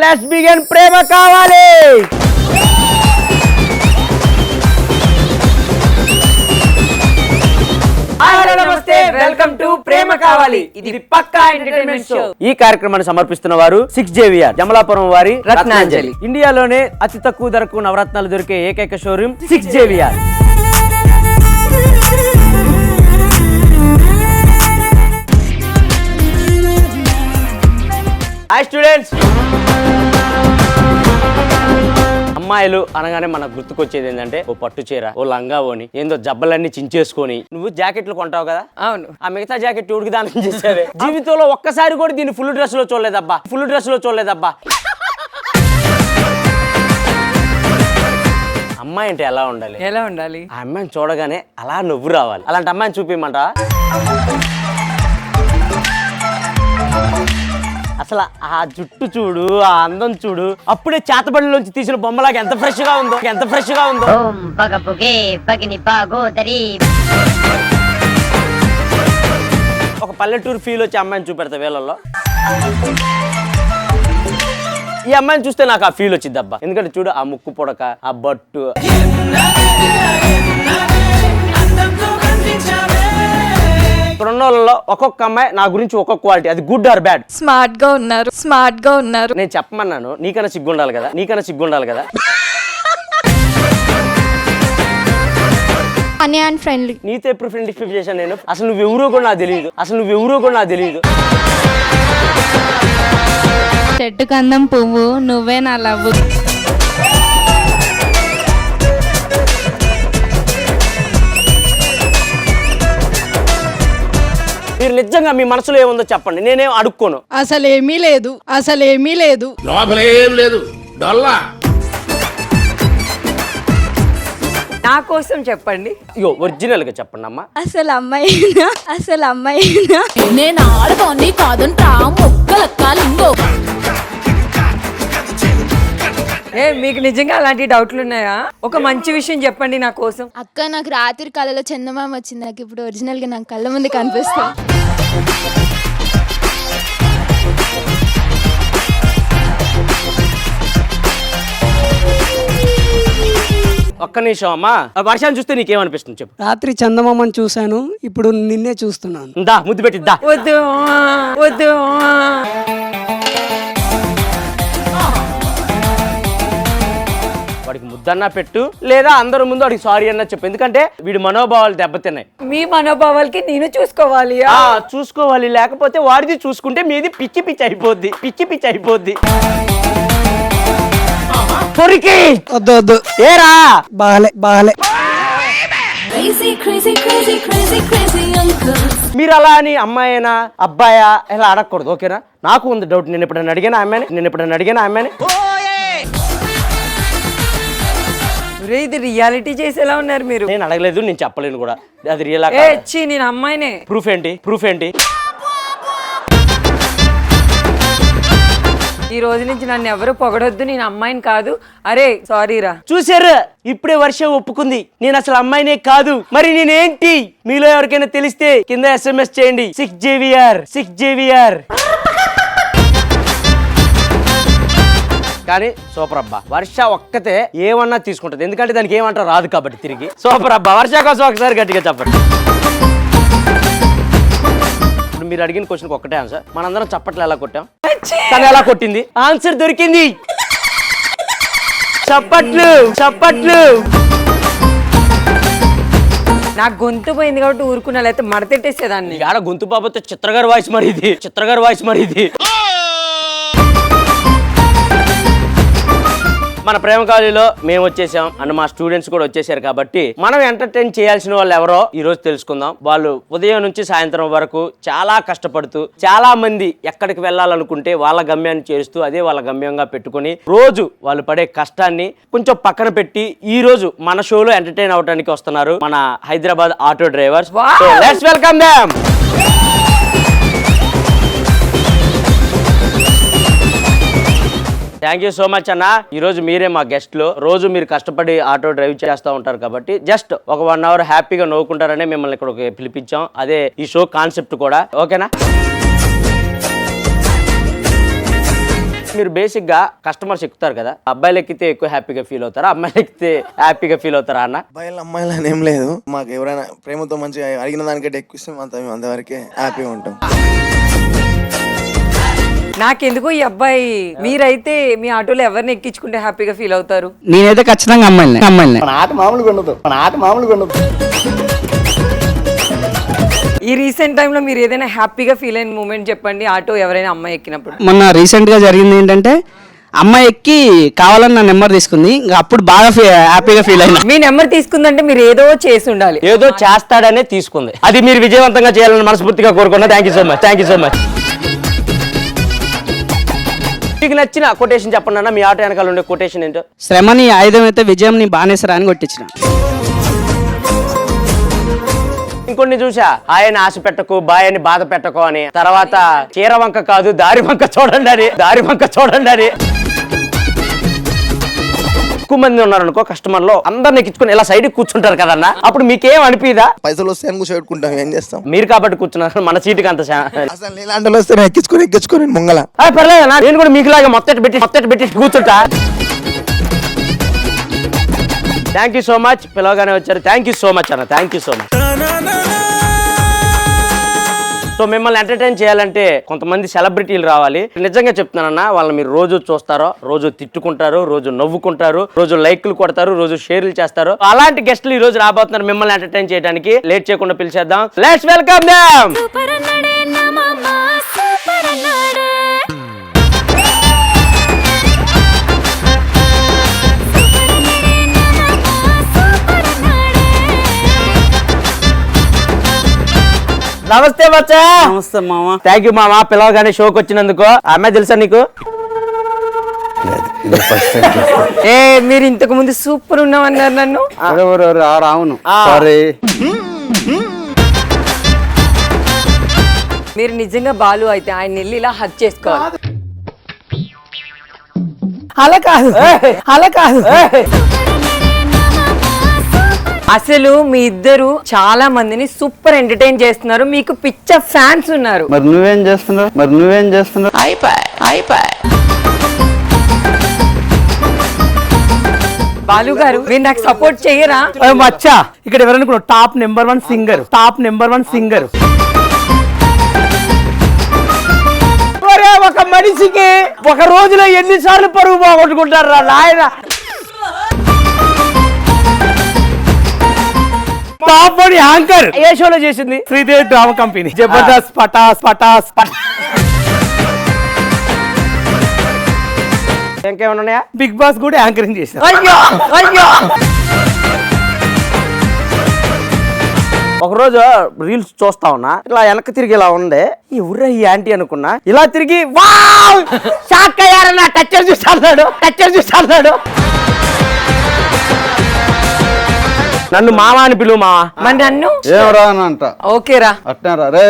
Let's begin ప్రేమ కావాలి. నమస్తే, welcome to ప్రేమ కావాలి. ఇది పక్కా ఎంటర్టైన్మెంట్ షో. ఈ కార్యక్రమాన్ని సమర్పిస్తున్న వారు 6JVR జమలాపురం వారి రత్నాంజలి. ఇండియాలోనే అతి తక్కువ ధరకు నవరత్నాలు దొరికే ఏకైక షోరూమ్ 6JVR. Hi students. అమ్మాయిలు అనగానే మనకు గుర్తుకొచ్చేది ఏంటంటే ఓ పట్టు చీర, ఓ లంగా ఓని, ఏందో జబ్బలన్నీ చించేసుకొని. నువ్వు జాకెట్లు కొంటావు కదా? అవును. ఆ మిగతా జాకెట్ ఎవరికి దానం చేసావే? జీవితంలో ఒక్కసారి కూడా దీన్ని ఫుల్ డ్రెస్ లో చూడలేదబ్బా. అమ్మాయి అంటే ఎలా ఉండాలి? ఆ అమ్మాయిని చూడగానే అలా నవ్వు రావాలి. అలాంటి అమ్మాయిని చూపిమంట. అసలు ఆ జుట్టు చూడు, ఆ అందం చూడు, అప్పుడే చేతబడిలోంచి తీసిన బొమ్మలాగా ఎంత ఫ్రెష్ గా ఉందో. ఒక పల్లెటూరు ఫీల్ వచ్చి అమ్మాయిని చూపెడతా వేళల్లో. ఈ అమ్మాయిని చూస్తే నాకు ఆ ఫీల్ వచ్చింది అబ్బా. ఎందుకంటే చూడు, ఆ ముక్కు పొడక, ఆ బట్టు. ఇక్కడ ఉన్న వాళ్ళలో ఒక్కొక్క అమ్మాయి నా గురించి ఒక్కొక్క క్వాలిటీ. అది గుడ్ ఆర్ బ్యాడ్? స్మార్ట్ గా ఉన్నారు. నేను చెప్పమన్నాను, నీకన్నా సిగ్గుండాలి కదా. Funny and friendly. నీతో ఎప్పుడు ఫ్రెండ్షిప్ చేశాను నేను? అసలు నువ్వు ఎవరో కూడా నాకు తెలియదు. చెట్టు కందం పువ్వు, నువ్వే నా లవ్వు. మీరు నిజంగా మీ మనసులో ఏముందో చెప్పండి, నేనేం అడుక్కోను. అసలేమీ లేదు. లోపలేం లేదు, డొల్లా. నా కోసం చెప్పండి. అయ్యో, ఒరిజినల్ గా చెప్పండి అమ్మా. అసలు అమ్మాయినా నేను ఆడదాన్ని కాదంటా, మొక్కలెక్కాలింగో. మీకు నిజంగా అలాంటి డౌట్లు ఉన్నాయా? ఒక మంచి విషయం చెప్పండి నా కోసం. అక్క, నాకు రాత్రి కళలో చందమామ వచ్చింది. నాకు ఇప్పుడు ఒరిజినల్ గా నాకు కళ్ళ ముందు కనిపిస్తా. ఒక్క నిమిషం అమ్మా. వర్షాన్ని చూస్తే నీకేమనిపిస్తుంది చెప్పు. రాత్రి చందమామని చూశాను, ఇప్పుడు నిన్నే చూస్తున్నాను. దా ముద్దు పెట్టిద్దా. వద్దు. వాడికి ముద్దన్నా పెట్టు, లేదా అందరి ముందు వాడికి సారీ అన్నా చెప్పు. ఎందుకంటే వీడి మనోభావాలు దెబ్బతిన్నాయి. మీ మనోభావాలకి నేను చూసుకోవాలి. చూసుకోవాలి, లేకపోతే వాడిది చూసుకుంటే మీది పిచ్చి అయిపోద్ది. వద్దు ఏరా బాగలే. మీరు అలా అని అమ్మాయినా అబ్బాయా ఇలా అడగకూడదు, ఓకేనా? నాకు ఉంది డౌట్. నేను ఎప్పుడైనా అడిగాను అమ్మాయిని. ఇది రియాలిటీ చేసేలా ఉన్నారు మీరు. నేను అడగలేదు, నేను చెప్పలేను కూడా. అది రియల్. నేను అమ్మాయినే. ప్రూఫ్ ఏంటి? ఈ రోజు నుంచి నన్ను ఎవరు పొగడొద్దు, నేను అమ్మాయిని కాదు. అరే సారీ రా. చూసారు, ఇప్పుడే వర్షం ఒప్పుకుంది, నేను అసలు అమ్మాయినే కాదు. మరి నేనేంటి? మీలో ఎవరికైనా తెలిస్తే కింద SMS చేయండి. 6JVR. కానీ సూపర్ అబ్బా, వర్ష ఒక్కతే ఏమన్నా తీసుకుంటది, ఎందుకంటే దానికి ఏమంటారు రాదు కాబట్టి. తిరిగి సూపర్ అబ్బా. వర్ష కోసం ఒకసారి గట్టిగా చెప్పండి. ఇప్పుడు మీరు అడిగిన క్వశ్చన్ ఒక్కటే ఆన్సర్. మనందరం చప్పట్లు ఎలా కొట్టాం, తను ఎలా కొట్టింది, ఆన్సర్ దొరికింది. చప్పట్లు. నాకు గొంతు పోయింది కాబట్టి ఊరుకున్నా, లేకపోతే మడతెట్టేసేదాన్ని. ఆడ గొంతు బాబుతో చిత్రగారి వాయిస్ మరి ఇది. మన ప్రేమ కాలేజీలో మేము వచ్చేసాం అండ్ మా స్టూడెంట్స్ కూడా వచ్చేసారు కాబట్టి మనం ఎంటర్టైన్ చేయాల్సిన వాళ్ళు ఎవరో ఈ రోజు తెలుసుకుందాం. వాళ్ళు ఉదయం నుంచి సాయంత్రం వరకు చాలా కష్టపడుతూ, చాలా మంది ఎక్కడికి వెళ్ళాలనుకుంటే వాళ్ళ గమ్యాన్ని చేరుస్తూ అదే వాళ్ళ గమ్యంగా పెట్టుకుని రోజు వాళ్ళు పడే కష్టాన్ని కొంచెం పక్కన పెట్టి ఈ రోజు మన షోలో ఎంటర్టైన్ అవడానికి వస్తున్నారు మన Hyderabad auto drivers. Let's welcome them. Thank you so much అన్న. ఈ రోజు మీరే మా గెస్ట్లు. రోజు మీరు కష్టపడి ఆటో డ్రైవ్ చేస్తూ ఉంటారు కాబట్టి జస్ట్ ఒక 1 అవర్ హ్యాపీగా నవ్వుకుంటారనే మిమ్మల్ని ఇక్కడ పిలిపించాం. అదే ఈ షో కాన్సెప్ట్ కూడా, ఓకేనా? మీరు బేసిక్ గా కస్టమర్స్ ఎక్కుతారు కదా, అబ్బాయిలు ఎక్కితే ఎక్కువ హ్యాపీగా ఫీల్ అవుతారా, అమ్మాయిలు ఎక్కితే హ్యాపీగా ఫీల్ అవుతారా అన్న? అబ్బాయిలు అమ్మాయిలు అని ఏం లేదు, మాకు ఎవరైనా ప్రేమతో మంచిగా అడిగిన దానికంటే ఎక్కువ ఇస్తే మేము అంతవరకే హ్యాపీగా ఉంటాం. నాకెందుకు ఈ అబ్బాయి, మీరైతే మీ ఆటోలో ఎవరిని ఎక్కించుకుంటే హ్యాపీగా ఫీల్ అవుతారు? నేనైతే ఖచ్చితంగా అమ్మాయిని ఆట మామూలుగా ఉండదు. ఈ రీసెంట్ టైంలో మీరు ఏదైనా హ్యాపీగా ఫీల్ అయిన మూమెంట్ చెప్పండి, ఆటో ఎవరైనా అమ్మాయి ఎక్కినప్పుడు. మొన్న రీసెంట్ గా జరిగింది ఏంటంటే అమ్మాయి ఎక్కి కావాలని నా నెంబర్ తీసుకుంది, ఇంకా అప్పుడు బాగా హ్యాపీగా ఫీల్ అయినా. మీ నెంబర్ తీసుకుందంటే మీరు ఏదో చేసి ఉండాలి. ఏదో చేస్తాడనే తీసుకుంది, అది మీరు విజయవంతంగా చేయాలని మనస్ఫూర్తిగా కోరుకున్నా. Thank you so much. మీకు నచ్చిన కొటేషన్ చెప్పండి అన్న, మీ ఆటో వెనకాల ఉండే కొటేషన్ ఏంటో. శ్రమని ఆయుధం అయితే విజయం ని బానేసరా అని కొట్టించిన. ఇంకొన్ని చూసా, ఆయన ఆశ పెట్టకు బాయని బాధ పెట్టకు అని, తర్వాత చీర వంక కాదు దారి వంక చూడండి అని. ఎక్కువ మంది ఉన్నారనుకో కస్టమర్ లో, అందరిని ఎక్కించుకుని ఇలా సైడ్ కూర్చుంటారు కదన్నా, అప్పుడు మీకేం అనిపిదా? పైసలు వస్తే అని కూర్చోబెట్టుకుంటాం, ఏం చేస్తాం. మీరు కాబట్టి కూర్చున్నారు, మన సీటుకి అంత అసలు నీలాంటి వస్తే నేను ఎక్కించుకొని ముంగల. పర్లేదన్నా, నేను కూడా మీకులాగా మొత్తం పెట్టి కూర్చుంటా. థ్యాంక్ యూ సో మచ్, పిలవగానే వచ్చారు. థ్యాంక్ యూ సో మచ్ అన్న, thank you so much. So మిమ్మల్ని ఎంటర్టైన్ చేయాలంటే కొంతమంది సెలబ్రిటీలు రావాలి. నిజంగా చెప్తున్నానన్నా, వాళ్ళని మీరు రోజు చూస్తారో, రోజు తిట్టుకుంటారు, రోజు నవ్వుకుంటారు, రోజు లైక్లు కొడతారు, రోజు షేర్లు చేస్తారు. అలాంటి గెస్టులు ఈ రోజు రాబోతున్నారు మిమ్మల్ని ఎంటర్టైన్ చేయడానికి. లేట్ చేయకుండా పిలిచేద్దాం. Let's welcome them. నమస్తే బచ్చా. నమస్తే మామ. థ్యాంక్ యూ మామ, పిలవగానే షోకి వచ్చినందుకు. అమ్మాయి తెలుసా నీకు? మీరు ఇంతకు ముందు సూపర్ ఉన్నామన్నారు నన్ను. అవును. మీరు నిజంగా బాలు అయితే ఆయన వెళ్ళి ఇలా హక్ చేసుకోవాలి. అలా కాదు. అసలు మీ ఇద్దరు చాలా మందిని సూపర్ ఎంటర్టైన్ చేస్తున్నారు, మీకు పిచ్చ ఫ్యాన్స్ ఉన్నారు. మరి నువ్వేం చేస్తున్నావు? అయిపోయి బాలు గారు, మీరు నాకు సపోర్ట్ చెయ్యరా? మచ్చా, ఇక్కడ ఎవరనుకున్నావు? Top number one singer. ఒక మనిషికి ఒక రోజులో ఎన్నిసార్లు పరుగు పోగొట్టుకుంటారు రా నాయన. టాప్ వన్ యాంకర్ ఏ షోలో చేసింది? Sridevi drama company. జబర్దస్త్, పటాస్. ఇంకేమన్నా ఉన్నాయా? బిగ్ బాస్ కూడా యాంకరింగ్ చేశారు. అయ్యో ఒకరోజు రీల్స్ చూస్తా ఉన్నా, ఇలా వెనక్కి తిరిగి ఇలా ఉండే, ఈ ఊర్రా ఈ ఆంటీ అనుకున్నా. ఇలా తిరిగి వావ్ షాక్ అయ్యారన్న. టచ్చర్ చూస్తాడు. నన్ను మామ అని పిలువు మావా. మరి నన్ను ఏం రా అని అంట. ఓకేరా, అట్టారా రే?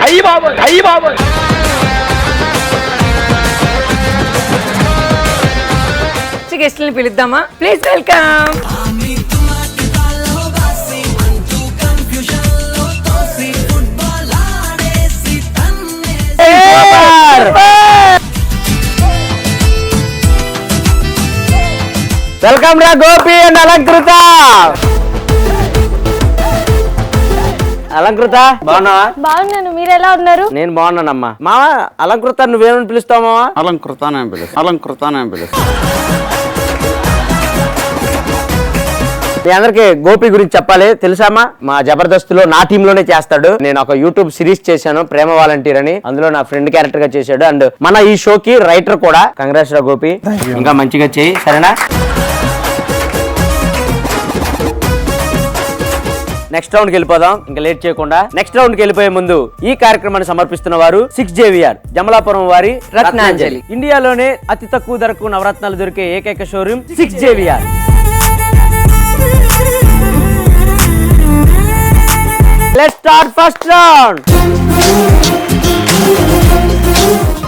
అయ్యి బాబోయ్. గెస్ట్లని పిలుద్దామా? Please welcome. వెల్కమ్ రా గోపి అండ్ అలంకృత. బాగున్నావా? బాగున్నాను, మీరు ఎలా ఉన్నారు? నేను బాగున్నానమ్మా. మావా అలంకృత నువ్వేమని పిలుస్తావు మావా? అలంకృతానే పిలుస్తా. మీ అందరికి గోపి గురించి చెప్పాలి. తెలుసామా? మా జబర్దస్త్ లో నా టీమ్ లోనే చేస్తాడు. నేను ఒక యూట్యూబ్ సిరీస్ చేశాను, ప్రేమ వాలంటీర్ అని. అందులో నా ఫ్రెండ్ క్యారెక్టర్ గా చేశాడు. అండ్ మన ఈ షోకి రైటర్ కూడా. కంగ్రాట్స్ రా గోపి, ఇంకా మంచిగా చేయి, సరేనా? నెక్స్ట్ రౌండ్ కి వెళ్ళిపోదాం, ఇంకా లేట్ చేయకుండా. నెక్స్ట్ రౌండ్ కి వెళ్ళిపోయే ముందు ఈ కార్యక్రమాన్ని సమర్పిస్తున్న వారు 6JVR జమలాపురం వారి రత్నాంజలి. ఇండియాలోనే అతి తక్కువ ధరకు నవరత్నాలు దొరికే ఏకైక showroom 6JVR. Let's start first round.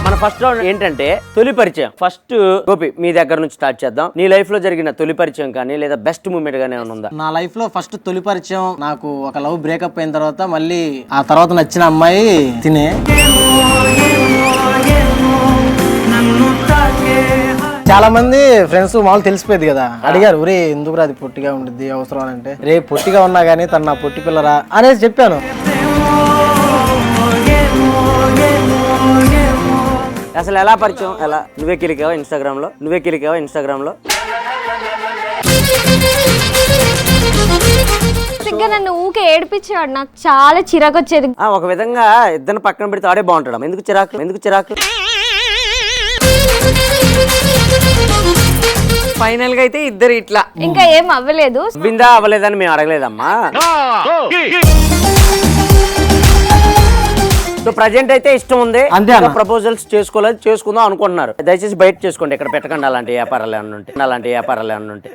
మన ఫస్ట్ రౌండ్ ఏంటంటే తొలి పరిచయం. ఫస్ట్ గోపి మీ దగ్గర నుంచి స్టార్ట్ చేద్దాం. నీ లైఫ్ లో జరిగిన తొలి పరిచయం కానీ లేదా బెస్ట్ మూమెంట్ గానీ ఏమైనా ఉందా? నా లైఫ్ లో ఫస్ట్ తొలి పరిచయం నాకు ఒక లవ్ బ్రేకప్ అయిన తర్వాత మళ్ళీ ఆ తర్వాత నచ్చిన అమ్మాయి తినే. చాలా మంది ఫ్రెండ్స్ మామూలు తెలిసిపోయింది కదా, అడిగారు ఊరే ఎందుకు అది పొట్టిగా ఉండిద్ది అవసరం అని అంటే, రే పొట్టిగా ఉన్నా గానీ తను నా పొట్టి పిల్లరా అనేది చెప్పాను. అసలు ఎలా పరిచయం? ఎలా నువ్వే కిలికావా ఇన్స్టాగ్రామ్ లో? నన్ను ఊకే ఏడిపించేవాడు, నాకు చాలా చిరాకు వచ్చేది. ఒక విధంగా ఇద్దరు పక్కన పెడితే ఆడే బాగుంటాడు. ఎందుకు చిరాకు? ఫైనల్ గా అయితే ఇద్దరు ఇట్లా ఇంకా ఏం అవ్వలేదు. విందా అవ్వలేదని మేము అడగలేదమ్మా. సో ప్రజెంట్ అయితే ఇష్టం ఉంది, ప్రపోజల్స్ చేసుకుందాం అనుకుంటున్నారు. దయచేసి బయట చేసుకోండి, ఇక్కడ పెట్టకండి అలాంటి వ్యాపారాలు ఏమన్నా ఉంటే.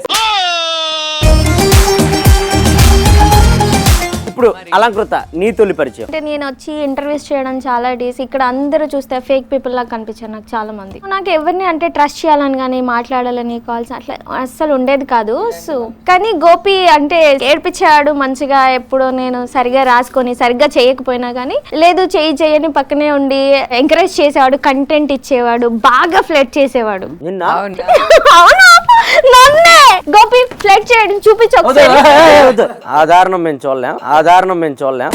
ఇప్పుడు అలంకృత నీ తొలి పరిచయం. అంటే నేను వచ్చి ఇంటర్వ్యూస్ చేయడం చాలా డేస్, ఇక్కడ అందరూ చూస్తే ఫేక్ పీపుల్ లాగా కనిపించారు నాకు చాలా మంది. నాకు ఎవరిని అంటే ట్రస్ట్ చేయాలని కానీ మాట్లాడాలని కాల్స్ అట్లా అస్సలు ఉండేది కాదు. సో కానీ గోపి అంటే ఏడిపించాడు మంచిగా. ఎప్పుడు నేను సరిగా రాసుకొని సరిగ్గా చేయకపోయినా కానీ లేదు చేయని పక్కనే ఉండి ఎంకరేజ్ చేసేవాడు, కంటెంట్ ఇచ్చేవాడు, బాగా ఫ్లర్ట్ చేసేవాడు. అవునా నన్నే గోపి ఫ్లర్ట్ చేయడం చూపించు. ఆధారణం మేము చూడలేం.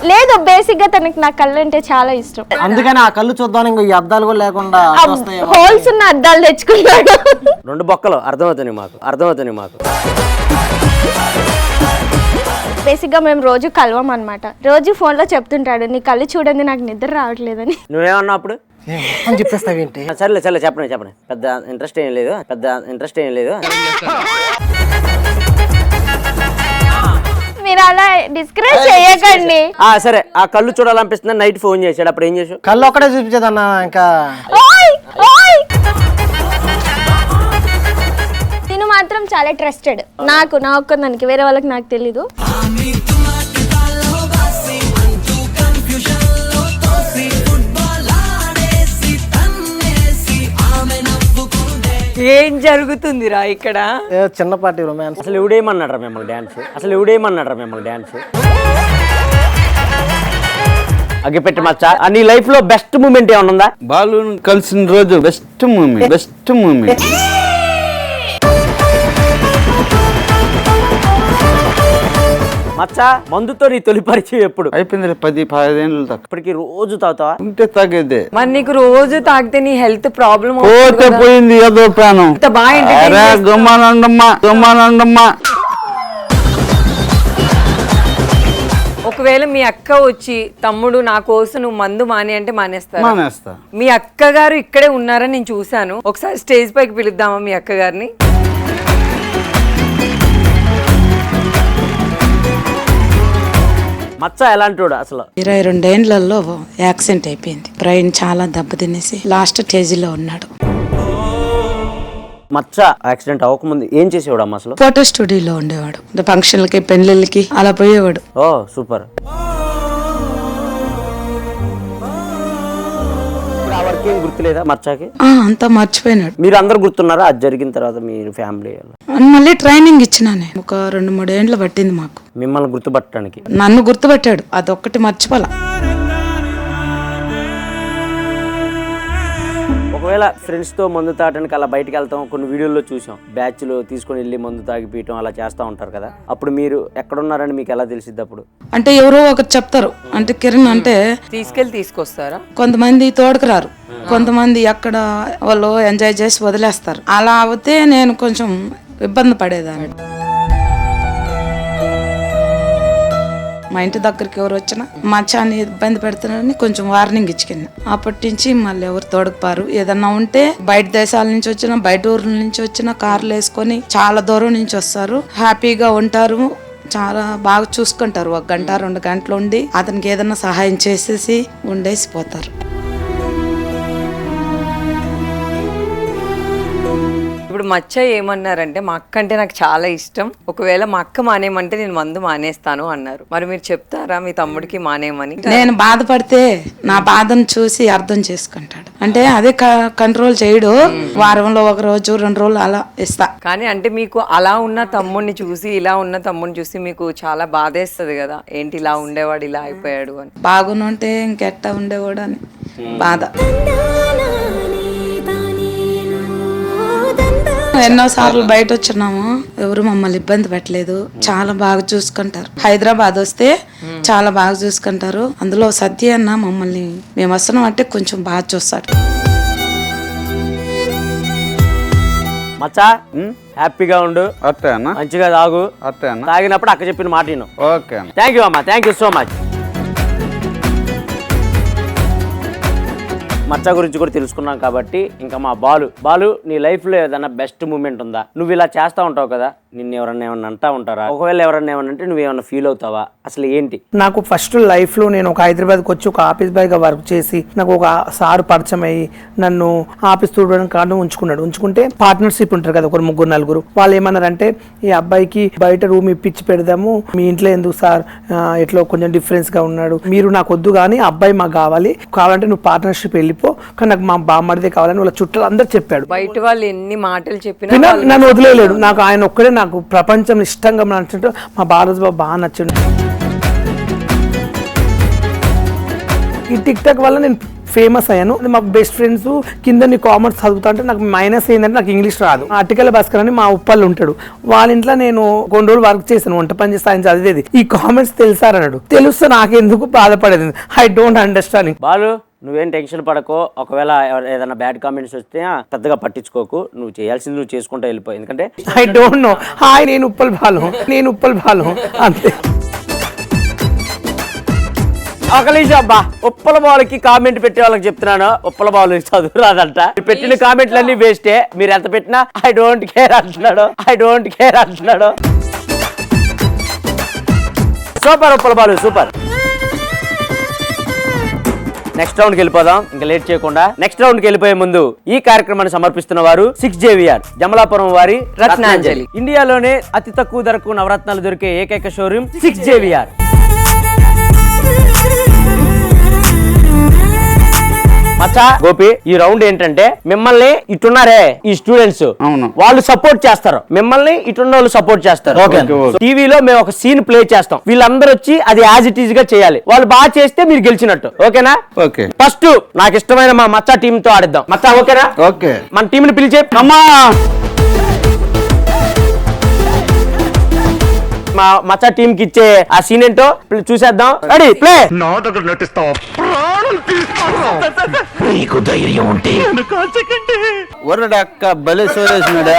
లేదు బేసిక్ గా తనకి నా కళ్ళు అంటే చాలా ఇష్టం, అందుకని ఆ కళ్ళు చూద్దాం ఈ అద్దాలు కూడా లేకుండా హోల్స్ ఉన్న అద్దాలు తెచ్చుకున్నాడు. 2 బొక్కలు అర్థమవుతుంది మాకు. బేసిక్ గా మేము రోజు కలవం అన్నమాట. రోజు ఫోన్ లో చెప్తుంటాడు నీ కళ్ళు చూడండి నాకు నిద్ర రావట్లేదని. నువ్వేమన్నా అప్పుడు చెప్పేస్తావేంటి? సరేలే చెప్పండి. పెద్ద ఇంట్రెస్ట్ ఏం లేదు. మీరు అలా డిస్కరేజ్ చేయకండి. సరే ఆ కళ్ళు చూడాలనిపిస్తుంది. నైట్ ఫోన్ చేశాడు, అప్పుడు ఏం చేసావు? కళ్ళు ఒక్కడే చూపించేదన్నా. ఇంకా నేను మాత్రం చాలా ట్రస్టెడ్, నాకు నా ఒక్కదానికి, వేరే వాళ్ళకి నాకు తెలీదు. ఏం జరుగుతుందిరా ఇక్కడ? చిన్నపాటి రొమాన్స్. అసలు ఎవడేమన్నాడు మిమ్మల్ని డాన్స్? అగ్గిపెట్టి మచ్చ నీ లైఫ్ లో బెస్ట్ మూమెంట్ ఏమన్నా ఉందా? బాలు కలిసిన రోజు బెస్ట్ మూమెంట్. మచ్చ మందుతో నీ తొలి పరిచయం ఎప్పుడు అయిపోయింది? 10-15 ఏళ్ళు దాకా. ఇప్పటికి రోజు తాగుతావా? ఉంటే తాగేదే. మరి నీకు రోజు తాగితే నీ హెల్త్ ప్రాబ్లం పోతే పోయింది ఏదో ప్రాణం. గమ్మానండమ్మా. ఒకవేళ మీ అక్క వచ్చి తమ్ముడు నా కోసం నువ్వు మందు మాని అంటే మానేస్తా. మీ అక్క గారు ఇక్కడే ఉన్నారని నేను చూసాను. ఒకసారి స్టేజ్ పైకి పిలుద్దామా మీ అక్క గారిని? మచ్చ ఎలాంటి అసలు? 22 ఏళ్లలో యాక్సిడెంట్ అయిపోయింది. బ్రెయిన్ చాలా దెబ్బతినేసి లాస్ట్ స్టేజ్ లో ఉన్నాడు. మచ్చ యాక్సిడెంట్ అవ్వకముందు ఏం చేసేవాడు అమ్మ అసలు? ఫోటో స్టూడియోలో ఉండేవాడు. ఫంక్షన్లకి పెళ్లిళ్ళకి అలా పోయేవాడు. ఓ సూపర్. ఏం గుర్తులేదా మచ్చాకి? అంతా మర్చిపోయినాడు. మీరు అందరు గుర్తున్నారా అది జరిగిన తర్వాత? మీరు ఫ్యామిలీ మళ్ళీ ట్రైనింగ్ ఇచ్చినా నేను. ఒక 2-3 ఏండ్లు పట్టింది మాకు మిమ్మల్ని గుర్తుపట్టడానికి. నన్ను గుర్తుపట్టాడు, అదొక్కటి మర్చిపోలా. ఒకవేళ ఫ్రెండ్స్ తో మందు తాగడానికి అలా బయటకు వెళ్తాం, కొన్ని వీడియోల్లో చూసాం, బ్యాచ్ లో తీసుకొని వెళ్ళి మందు తాగి పీయటం అలా చేస్తూ ఉంటారు కదా. అప్పుడు మీరు ఎక్కడున్నారని మీకు ఎలా తెలిసిద్ది అప్పుడు? అంటే ఎవరో ఒకరు చెప్తారు. అంటే కిరణ్ అంటే తీసుకొస్తారా? కొంతమంది తోడుకు రారు, కొంతమంది ఎక్కడ వాళ్ళు ఎంజాయ్ చేసి వదిలేస్తారు. అలా అవుతే నేను కొంచెం ఇబ్బంది పడేదాన్ని. మా ఇంటి దగ్గరికి ఎవరు వచ్చినా మచ్చాన్ని ఇబ్బంది పెడుతున్నారని కొంచెం వార్నింగ్ ఇచ్చుకున్నా. అప్పటి నుంచి మళ్ళీ ఎవరు తోడుకుపారు. ఏదన్నా ఉంటే బయట దేశాల నుంచి వచ్చినా, బయట ఊర్ల నుంచి వచ్చినా కార్లు వేసుకొని చాలా దూరం నుంచి వస్తారు. హ్యాపీగా ఉంటారు, చాలా బాగా చూసుకుంటారు. 1 గంట 2 గంటలు ఉండి అతనికి ఏదన్నా సహాయం చేసేసి ఉండేసి పోతారు. ఇప్పుడు మచ్చ ఏమన్నారంటే మా అక్క అంటే నాకు చాలా ఇష్టం, ఒకవేళ మా అక్క మానేయమంటే నేను మందు మానేస్తాను అన్నారు. మరి మీరు చెప్తారా మీ తమ్ముడికి మానేయమని? నేను బాధపడితే నా బాధను చూసి అర్థం చేసుకుంటాడు. అంటే అదే కంట్రోల్ చేయడు. వారంలో ఒక రోజు 2 రోజులు అలా ఇస్తా. కానీ అంటే మీకు అలా ఉన్న తమ్ముడిని చూసి ఇలా ఉన్న తమ్ముడిని చూసి మీకు చాలా బాధేస్తుంది కదా, ఏంటి ఇలా ఉండేవాడు ఇలా అయిపోయాడు అని. బాగునుంటే ఇంకెట్టా ఉండేవాడు అని బాధ. ఎన్నోసార్లు బయట వచ్చినాము, ఎవరు మమ్మల్ని ఇబ్బంది పెట్టలేదు, చాలా బాగా చూసుకుంటారు. హైదరాబాద్ వస్తే చాలా బాగా చూసుకుంటారు. అందులో సత్య అన్న మమ్మల్ని మేము వస్తున్నాం అంటే కొంచెం బాగా చూస్తాడు. మచ్చా హ్యాపీగా ఉండు, అట్టే అన్న, మంచిగా తాగు, అట్టే అన్న, తాగినప్పుడు అక్క చెప్పిన మాట విను. ఓకే అన్న. థ్యాంక్ యూ అమ్మా, థ్యాంక్ యూ సో మచ్. మచ్చ గురించి కూడా తెలుసుకున్నాం కాబట్టి ఇంకా మా బాలు నీ లైఫ్లో ఏదైనా బెస్ట్ మూమెంట్ ఉందా? నువ్వు ఇలా చేస్తూ ఉంటావు కదా, నిన్ను ఎవరన్నా ఏమన్నా అంటా ఉంటారా? ఒకవేళ ఎవరన్నా ఏమన్నా అంటే నువ్వేమన్నా ఫీల్ అవుతావా? అసలు ఏంటి? నాకు ఫస్ట్ లైఫ్లో నేను ఒక హైదరాబాద్కి వచ్చి ఒక ఆఫీస్ బాయ్గా వర్క్ చేసి నాకు ఒక సార్ పరిచయం అయ్యి నన్ను ఆఫీస్ చూడడానికి కారణం ఉంచుకుంటే పార్ట్నర్షిప్ ఉంటారు కదా, ఒక 3-4 వాళ్ళు ఏమన్నారంటే ఈ అబ్బాయికి బయట రూమ్ ఇప్పించి పెడదాము, మీ ఇంట్లో ఎందుకు సార్ ఎట్లా కొంచెం డిఫరెన్స్గా ఉన్నాడు, మీరు నాకు వద్దు కానీ అబ్బాయి మాకు కావాలంటే నువ్వు పార్ట్నర్షిప్ వెళ్ళిపో, కానీ నాకు మా బామ్మడిదే కావాలని వాళ్ళ చుట్టాలు అందరు చెప్పాడు. బయట వాళ్ళు ఎన్ని మాటలు చెప్పినా నన్ను వదిలేయలేడు. నాకు ఆయన ఒక్కడే నాకు ప్రపంచం ఇష్టంగా నచ్చిండు. మా బాలరాజు బాబు బాగా నచ్చిండు. ఈ టిక్ టాక్ వల్ల నేను ఫేమస్ అయ్యాను. మా బెస్ట్ ఫ్రెండ్స్ కింద నీ కామర్స్ చదువుతా అంటే నాకు మైనస్ ఏంటంటే నాకు ఇంగ్లీష్ రాదు. ఆర్టికల్ భాస్కర్ అని మా ఉప్పల్లో ఉంటాడు, వాళ్ళ ఇంట్లో నేను కొన్ని రోజులు వర్క్ చేశాను, వంట పని చేస్తే ఆయన చదివేది. ఈ కామెంట్స్ తెలుసారన్నాడు, తెలుస్తే నాకెందుకు బాధపడేది, ఐ డోంట్ అండర్స్టాండ్. బాలు నువ్వేం టెన్షన్ పడకో, ఒకవేళ ఏదైనా బ్యాడ్ కామెంట్స్ వస్తే పెద్దగా పట్టించుకోకు, నువ్వు చేయాల్సింది నువ్వు చేసుకుంటూ వెళ్ళిపో. ఎందుకంటే ఐ డోంట్ నో, హాయ్ నేను ఉప్పల్ బాలు అంతే. ఒకలేసి అబ్బా, ఉప్పల బాలుకి కామెంట్ పెట్టే వాళ్ళకి చెప్తున్నాను, ఉప్పల బాలు చదువు రాదంట, పెట్టిన కామెంట్లన్నీ వేస్టే, మీరు ఎంత పెట్టినా ఐ డోంట్ కేర్ అంటున్నాడు. Super Uppala Balu, super. Next రౌండ్కి వెళ్ళిపోదాం ఇంకా లేట్ చేయకుండా. నెక్స్ట్ రౌండ్కి వెళ్ళిపోయే ముందు ఈ కార్యక్రమాన్ని సమర్పిస్తున్న వారు 6JVR జమలాపురం వారి రత్నాంజలి. ఇండియాలోనే అతి తక్కువ ధరకు నవరత్నాలు దొరికే ఏకైక షోరూమ్ 6JVR. మచ్చా గోపి, ఈ రౌండ్ ఏంటంటే మిమ్మల్ని ఇటున్నారే ఈ స్టూడెంట్స్ వాళ్ళు సపోర్ట్ చేస్తారు, మిమ్మల్ని ఇటున్న వాళ్ళు సపోర్ట్ చేస్తారు. టీవీలో మేము ఒక సీన్ ప్లే చేస్తాం, వీళ్ళందరూ వచ్చి అది యాజ్ ఇట్ ఈజ్ గా చేయాలి. వాళ్ళు బాగా చేస్తే మీరు గెలిచినట్టు, ఓకేనా? ఓకే. ఫస్ట్ నాకు ఇష్టమైన మా మచ్చా టీమ్ తో ఆడిద్దాం. మచ్చా ఓకేనా? ఓకే. మన టీం ని పిలిచే అమ్మా. మా మచ్చా టీం కి ఇచ్చే ఆ సీన్ ఏంటో చూసేద్దాం. Ready play. నా దగ్గర నటిస్తావా? ప్రాణం తీస్తావా? నీకు ధైర్యం ఉంటే ఒరడక్క బలే సోరేసినాడా.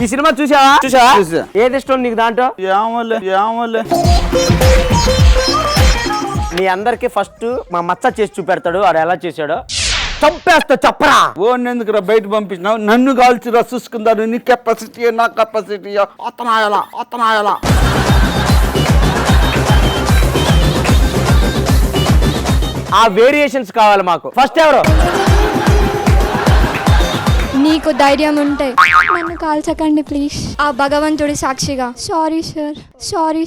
ఈ సినిమా చూసావా? ఏది ఇష్టం నీకు దాంట్లో? ఏమోలే. మీ అందరికి ఫస్ట్ మా మచ్చ చేసి చూపెడతాడు, వాడు ఎలా చేశాడో చంపేస్తా. చెప్పరా ఓ ఎందుకురా బయట పంపించినావు, నన్ను కాల్చిరా చూసుకుందారు, నీ కెపాసిటీ నా కెపాసిటీ అతనాయలా. ఆ వేరియేషన్స్ కావాలి మాకు. ఫస్ట్ ఎవరు? నీకు ధైర్యం ఉంటే నన్ను కాల్చకండి ప్లీజ్, ఆ భగవంతుడి సాక్షిగా. Sorry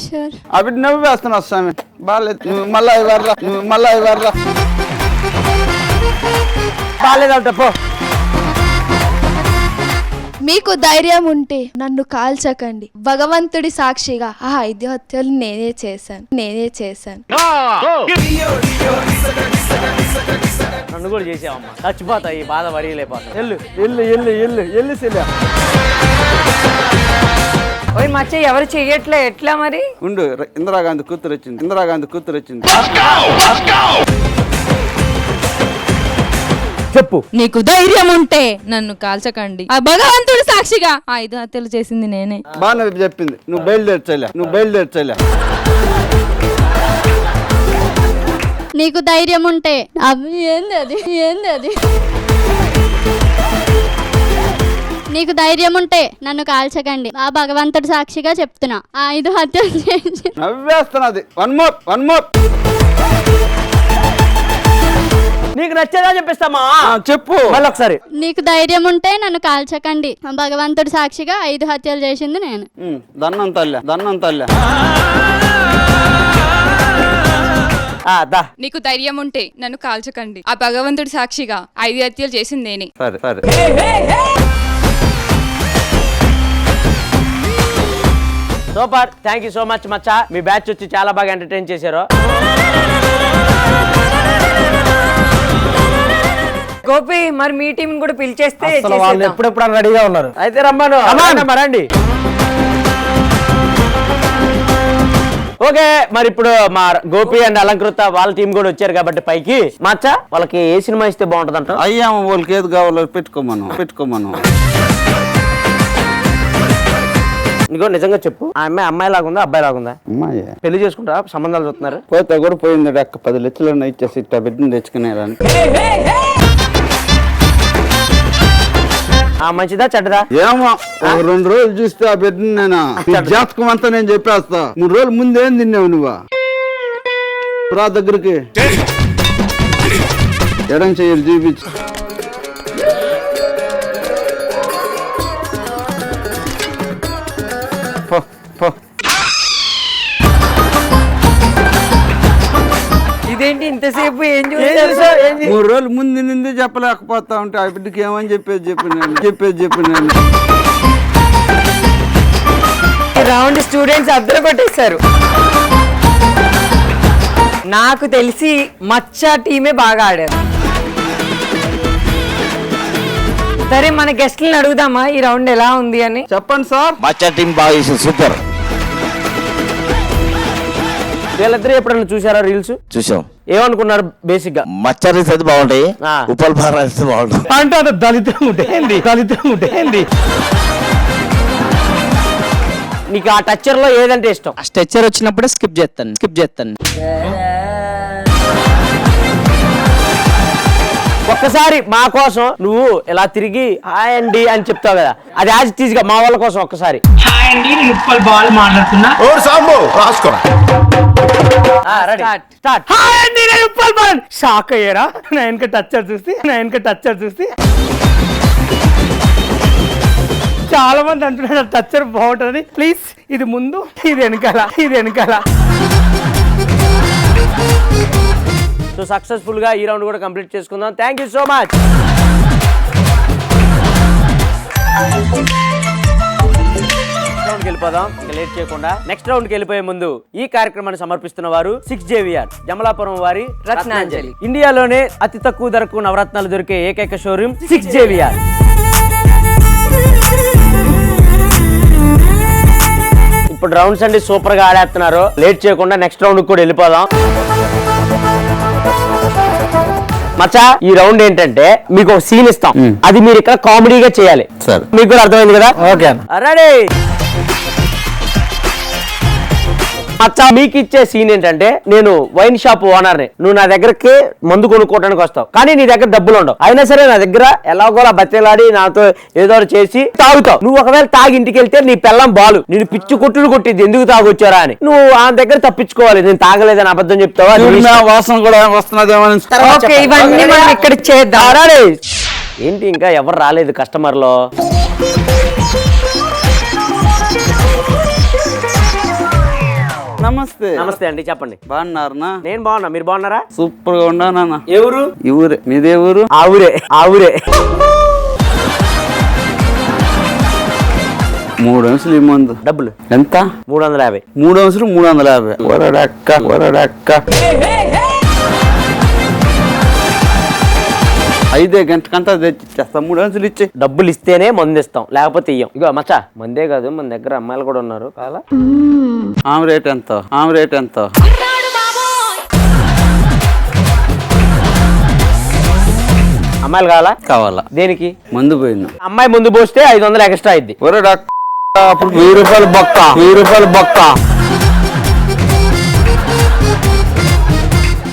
sir. అవి నవ్వు వేస్తున్నావు స్వామి, బాగాలేదు. మళ్ళా ఇవ్వర్రా. బాగాలేదంట పో. మీకు ధైర్యం ఉంటే నన్ను కాల్చకండి, భగవంతుడి సాక్షిగా ఆ 5 హత్యలు నేనే చేశాను. నన్ను కూడా చేసావమ్మా, చచ్చిపోతా ఈ బాధ వరియలేపోతా. ఎల్లు సెల్లు. ఓయ్ మచ్చ ఎవరు చెయ్యట్లే, ఎట్లా మరి? ఉండు, ఇందిరాగాంధీ కూతురు వచ్చింది. చెప్పు. నీకు ధైర్యం ఉంటే నన్ను కాల్చకండి, ఆ భగవంతుడు సాక్షిగా 5 హత్యలు చేసింది నేనే. బాగా చెప్పింది. నువ్వు బయలుదేర్చలే. నీకు ధైర్యం ఉంటే నీకు ధైర్యం ఉంటే నన్ను కాల్చకండి, ఆ భగవంతుడు సాక్షిగా చెప్తున్నా, ఆ 5 హత్యలు చేసి. నవ్వేస్తున్నది. One more. నీకు నచ్చేదా చెప్పిస్తామా చెప్పు మళ్ళీ ఒకసారి. నీకు ధైర్యం ఉంటే నన్ను కాల్చకండి, భగవంతుడు సాక్షిగా 5 హత్యలు చేసింది నేను. దన్నం తల్లె దన్నం తల్లె. నీకు ధైర్యం ఉంటే నన్ను కాల్చకండి, ఆ భగవంతుడి సాక్షిగా 5 హత్యలు చేసింది నేనే. సరే సరే. Super, thank you so much Maccha. Me batch వచ్చి చాలా బాగా ఎంటర్టైన్ చేశారు. గోపి మరి మీ టీం కూడా పిలిచేస్తే అసలు వాళ్ళు ఎప్పుడెప్పుడు రెడీగా ఉన్నారు. అయితే రమ్మను రండి. ఓకే, మరి ఇప్పుడు మా గోపి అండ్ అలంకృత వాళ్ళ టీం కూడా వచ్చారు కాబట్టి పైకి మచ్చా వాళ్ళకి ఏ సినిమా ఇస్తే బాగుంటదంట? అయ్యా వాళ్ళకి ఏది కావాలో పెట్టుకోమను. నీకో నిజంగా చెప్పు, ఆ అమ్మాయి లాగుందా అబ్బాయి లాగుందా? అమ్మాయి. పెళ్లి చేసుకుంటా సంబంధాలు చూస్తున్నారు? పోతే కూడా పోయింది అక్క 10 లక్షలు ఇచ్చేసి ఇట్లా బిడ్డను తెచ్చుకునేదాన్ని. మంచిదా చెడ్డదా? ఏమో 2 రోజులు చూస్తే ఆ బిడ్డను నేను జాతకం అంతా నేను చెప్పేస్తా. 3 రోజులు ముందేం తిన్నావు నువ్వు? రా దగ్గరికి ఎడం చెయ్యి చూపించు. ఇదేంటి ఇంతసేపు ఏం చూసారు? 3 రోజులు ముందు నింది చెప్పలేకపోతా ఉంటే ఆ బిడ్డకి ఏమని చెప్పేది నేను. రౌండ్ స్టూడెంట్స్ అద్దరు కొట్టేశారు. నాకు తెలిసి మచ్చా టీమే బాగా ఆడారు. సరే మన గెస్ట్లను అడుగుదామా ఈ రౌండ్ ఎలా ఉంది అని? చెప్పండి సార్. మచ్చా టీం బాగా చేసింది, సూపర్. వీళ్ళిద్దరు ఎప్పుడన్నా చూసారా రీల్స్? చూసాం. ఏమనుకున్నారు బేసిక్ గా? మచ్చా రీల్స్ అయితే బాగుంటాయి, ఉప్పల్ బాగా అయితే బాగుంటాయి. అంటే అంత దళితం ఉంటే నీకు ఆ టచ్చర్ లో ఏదంటే ఇష్టం? ఆ స్ట్రెచ్చర్ వచ్చినప్పుడే స్కిప్ చేస్తాను. ఒక్కసారి మా కోసం నువ్వు ఇలా తిరిగి హాయ్ అండి అని చెప్తావు కదా, అది యాజ్ ఇట్ ఈజ్ గా మా వాళ్ళ కోసం ఒక్కసారి. హాయ్ అండి, నేను ఉప్పల్ బాల్ మాట్లాడుతున్నా. షాక్ అయ్యారా నా వెనక టచ్చర్ చూసి? చాలా మంది అంటున్నారు టచ్చర్ బాగుంటుంది. ప్లీజ్ ఇది ముందు, ఇది వెనకాల. సో సక్సెస్ఫుల్ గా ఈ రౌండ్ కూడా కంప్లీట్ చేసుకుందాం. Thank you so much. వెళ్ళిపోదాం లేట్ చేయకుండా. నెక్స్ట్ రౌండ్ కి వెళ్ళిపోయే ముందు ఈ కార్యక్రమాన్ని సమర్పిస్తున్న వారు 6JVR జమలాపురం వారి రత్నాంజలి. ఇండియాలోనే అతి తక్కువ ధరకు నవరత్నాలు దొరికే ఏకైక షోరూమ్ 6JVR. ఇప్పుడు రౌండ్స్ అండి సూపర్ గా ఆడేస్తున్నారు. లేట్ చేయకుండా నెక్స్ట్ రౌండ్ కూడా వెళ్ళిపోదాం. మచ్చా ఈ రౌండ్ ఏంటంటే మీకు ఒక సీన్ ఇస్తాం, అది మీరు ఇక్కడ కామెడీగా చేయాలి. మీకు కూడా అర్థమైంది కదా? Okay ready? మచ్చా మీకు ఇచ్చే సీన్ ఏంటంటే, నేను వైన్ షాప్ ఓనర్ని, నువ్వు నా దగ్గరకి మందు కొనుక్కోవడానికి వస్తావు, కానీ నీ దగ్గర డబ్బులు ఉండవు. అయినా సరే నా దగ్గర ఎలాగోలా బతిలాడి నాతో ఏదో చేసి తాగుతావు. నువ్వు ఒకవేళ తాగి ఇంటికి వెళ్తే నీ పెళ్ళం బాలు నేను పిచ్చి కొట్టుడు కొట్టిద్ది, ఎందుకు తాగొచ్చారా అని. నువ్వు ఆ దగ్గర తప్పించుకోవాలి, నేను తాగలేదని అబద్ధం చెప్తావా? వాసన కూడా వస్తున్నదేమో. ఇవన్నీ మనం ఇక్కడ చేద్దాం. ఏంటి ఇంకా ఎవరు రాలేదు కస్టమర్లో? నమస్తే అండి, చెప్పండి. బాగున్నారనా? నేను బాగున్నా, మీరు బాగున్నారా? సూపర్ గా ఉన్నానా? ఎవరు? ఈ ఊరే. మీదే ఊరు? ఆ ఊరే. 3 అంశాలు ఈ మందు డబ్బులు ఎంత? 350. 3 అంశాలు 350. వరడక్క 5 గంటకంతా తెచ్చిచ్చేస్తా. 3 అంశాలు ఇచ్చే. డబ్బులు ఇస్తేనే మందు ఇస్తాం, లేకపోతే ఇయ్యం. ఇగో మచ్చా మందే కాదు, మన దగ్గర అమ్మాయిలు కూడా ఉన్నారు. కాలా? ఆమె రేట్ ఎంత? అమ్మాయిలు కావాలా? దేనికి? మందు పోయింది. అమ్మాయి ముందు పోస్తే 500 ఎక్స్ట్రా అయింది. అప్పుడు 1000 రూపాయలు బొక్క.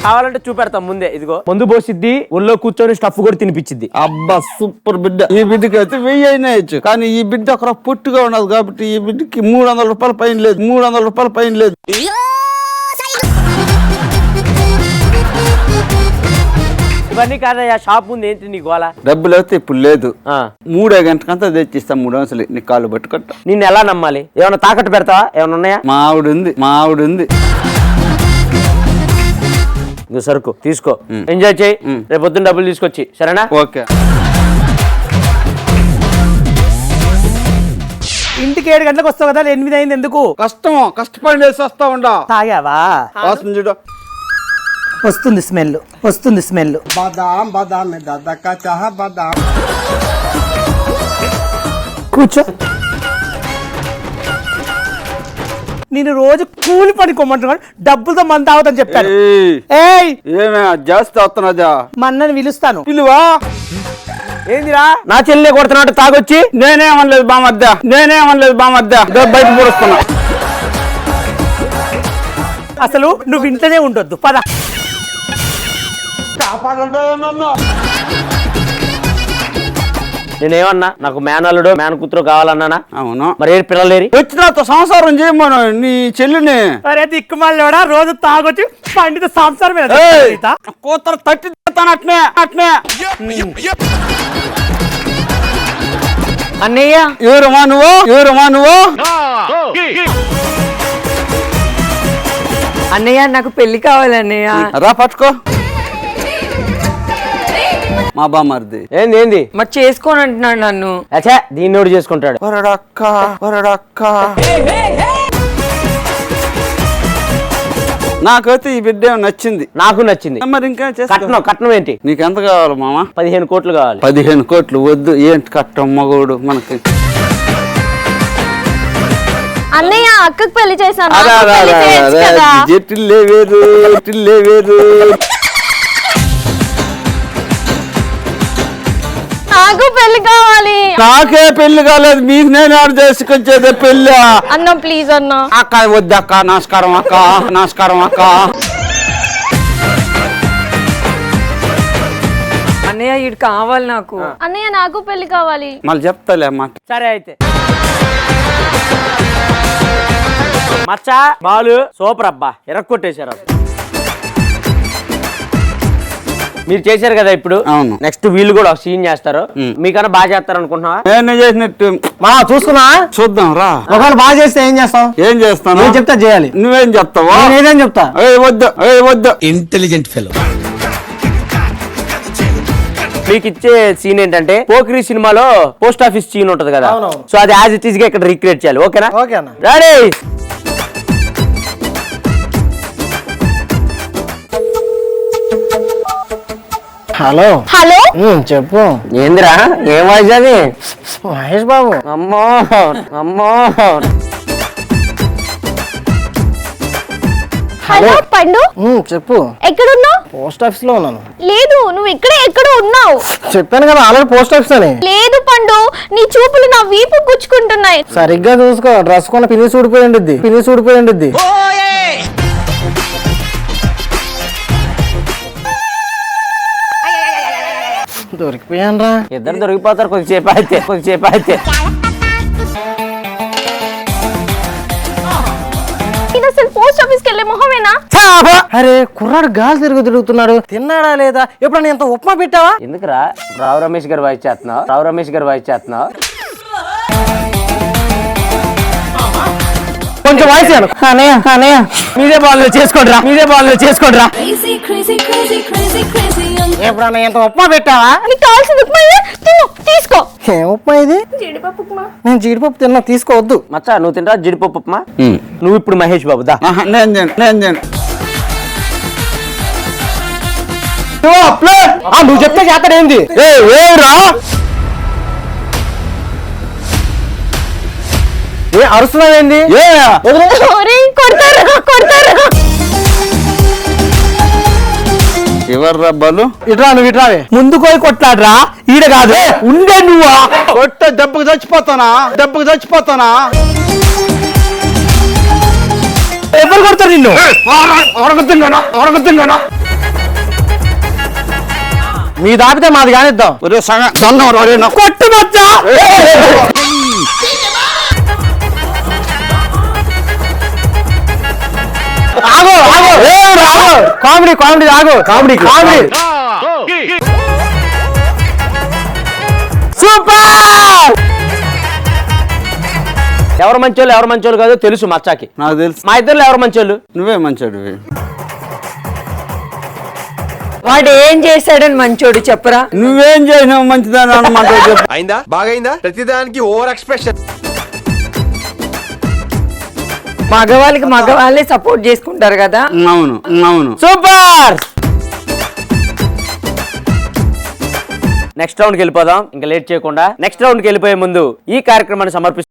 కావాలంటే చూపెడతాం ముందే. ఇదిగో ముందు పోసిద్ది, ఒళ్ళో కూర్చొని స్టఫ్ కూడా తినిపించింది. అబ్బా సూపర్ బిడ్డ. ఈ బిడ్డకి అయితే 1000 అయినా ఇచ్చు, కానీ ఈ బిడ్డ అక్కడ పొట్టుగా ఉన్నది కాబట్టి ఈ బిడ్డకి 300 రూపాయలు పైన లేదు. ఇవన్నీ కాదయ్యా, షాప్ ముందు ఏంటి నీ గోల? డబ్బులు అయితే ఇప్పుడు లేదు, 3 గంటకంతా తెచ్చిస్తా, 3 అంశాలు నీ కాళ్ళు పట్టుకుంటా. నిన్ను ఎలా నమ్మాలి? ఏమైనా తాకట్టు పెడతావా? ఏమైనా ఉన్నాయా? మా ఆవిడ ఉంది. ఇంకో సరుకు తీసుకో, ఎంజాయ్ చేయి, రేపు పొద్దున్న డబ్బులు తీసుకొచ్చి, సరేనా? ఓకే. ఇంటికి 7 గంటలకు వస్తావు కదా, 8 అయింది ఎందుకు? కష్టపడి చేసి వస్తా ఉండా. తాగావా? చూడు, వస్తుంది స్మెల్. కూర్చో. నేను రోజు కూలి పని కొమ్మంటున్నాను, డబ్బులతో మంది తాగుతాను చెప్పాను. ఏమే జాస్తి వస్తున్నదా? మా అన్నని పిలుస్తాను. పిలువా? ఏందిరా నా చెల్లె కొడుతున్నట్టు తాగొచ్చి? నేనేమనలేదు బామద్దా, బయట పూడుస్తున్నా. అసలు నువ్వు ఇంట్లోనే ఉండొద్దు, పద. నేనేమన్నా నాకు మేనల్లుడు మేన కూతురు కావాలన్నానా? అవును. మరి ఏ పిల్లలేరి? వచ్చినాతో సంసారం చేయమను నీ చెల్లిని. అరే దిక్కుమాలోడా, రోజు తాగొచ్చి పండిత సంసారం కూతురు తట్టి అట్నే. అన్నయ్య ఎవరమ్మా నువ్వు? అన్నయ్య నాకు పెళ్లి కావాలన్నయ్య. రా పట్టుకో. మా బామర్ది. ఏంది మరి చేసుకోని అంటున్నాడు నన్ను. అచ్చా దీన్నోడు చేసుకుంటాడు. వరడక్క. నాకైతే ఈ బిడ్డ నచ్చింది. నాకు నచ్చింది. మరి ఇంకా కట్నం ఏంటి? నీకు ఎంత కావాలి మామ? 15 కోట్లు కావాలి. 15 కోట్లు వద్దు. ఏంటి కట్టం మగోడు మనకి? అన్నయ్య అక్కకు పెళ్లి చేశాను. జట్టిల్లే వేరు. నాకు పెళ్లి కావాలి. నాకే పెళ్లి కాలేదు, మీకు నేను ఆడు చేసుకొచ్చేదే పెళ్ళి. అన్న ప్లీజ్ అన్న. అక్క వద్దక్క. నమస్కారం అక్క. అన్నయ్య ఇటు కావాలి నాకు. అన్నయ్య నాకు పెళ్లి కావాలి. మళ్ళీ చెప్తాలే అమ్మ. సరే అయితే. మచ్చా బాలు సూపర్ అబ్బా, ఎరక్కొట్టేశారు. మీరు చేశారు కదా ఇప్పుడు. అవును. నెక్స్ట్ వీళ్ళు కూడా ఒక సీన్ చేస్తారు. మీకన్నా బాగా చేస్తారు అనుకుంటున్నావా? నేను చేసినట్టు చూసుకున్నా చూద్దాం రా. ఒకవేళ బాగా చేస్తే ఏం చేస్తావు? ఏం చేస్తాను? చెప్తా చేయాలి. నువ్వేం చెప్తావా? నేనేం చెప్తా. వద్దు. Intelligent fellow. మీకు ఇచ్చే సీన్ ఏంటంటే పోకిరి సినిమాలో పోస్ట్ ఆఫీస్ సీన్ ఉంటది కదా, సో అది యాజ్ ఇట్ ఈస్ గా ఇక్కడ రీక్రియేట్ చేయాలి. ఓకేనా? ఓకే అన్న. రెడీ? హలో. చెప్పు. ఏందిరా ఏం వాయిస్ అది? మహేష్ బాబు. అమ్మో. హలో పండు. చెప్పు. ఎక్కడున్నావు? పోస్ట్ ఆఫీస్ లో ఉన్నాను. లేదు నువ్వు ఎక్కడ ఉన్నావు? చెప్పాను కదా ఆల్రెడీ పోస్ట్ ఆఫీస్ అని. లేదు పండు, నీ చూపులు నా వీపు గుచ్చుకుంటున్నాయి. సరిగ్గా చూసుకో, డ్రెస్ కొన్న పినిసి ఊడిపోయి ఉండిద్ది. దొరికిపోయాను రా. ఇద్దరు దొరికిపోతారు కొద్దిసేపు అయితే. ఇది అసలు పోస్ట్ ఆఫీస్కి వెళ్ళే మొహమేనా? అరే కుర్రాడు గాలి తిరుగుతున్నాడు, తిన్నాడా లేదా? ఎప్పుడన్నా ఎంత ఉప్మా పెట్టావా? ఎందుకురా రావు రమేష్ గారు వాయిస్ చేస్తున్నావు? కొంచెం వాయిస్ అనయ్య మీదే బాల్ చేసుకోండిరా. ఎప్పుడన్నా ఎంత ఉప్మా పెట్టావా? నీకు కావాల్సిన ఉప్మా తీసుకో. ఏం ఉప్మా ఇది? జీడిపప్పు ఉప్మా. నేను జీడిపప్పు తిన్నా, తీసుకోవద్దు. మచ్చా నువ్వు తింటా జీడిపప్పు ఉప్మా? నువ్వు ఇప్పుడు మహేష్ బాబు దా. నేను నువ్వు చెప్తే చేస్తాడు ఏంది? అరుస్తున్నావేంది? ఎవర్రా బాలు? ఇట్రావే. ముందు పోయి కొట్లాడరా, ఈడ కాదు. ఉండే నువ్వా? కొట్ట దెబ్బకు చచ్చిపోతానా? ఎవరు కొడతారు నిన్ను? మీ దాపితే మాది కానిద్దాం. కొట్టు మచ్చా. కామెడీ ఆగు. Comedy super! ఎవరు మంచోళ్ళు కాదో తెలుసు మచ్చాకి. నాకు తెలుసు. మా ఇద్దరు ఎవరు మంచోళ్ళు? నువ్వే మంచోడివి. వాడు ఏం చేశాడని మంచోడు చెప్పరా? నువ్వేం చేసినావు మంచిదాని అన్నమాట. చెప్పు. అయిందా? బాగైందా? ప్రతిదానికి ఓవర్ ఎక్స్ప్రెషన్. మగవాళ్ళే సపోర్ట్ చేసుకుంటారు కదా. అవును. సూపర్! నెక్స్ట్ రౌండ్కి వెళ్ళిపోదాం ఇంకా లేట్ చేయకుండా. నెక్స్ట్ రౌండ్కి వెళ్ళిపోయే ముందు ఈ కార్యక్రమాన్ని సమర్పిస్తాం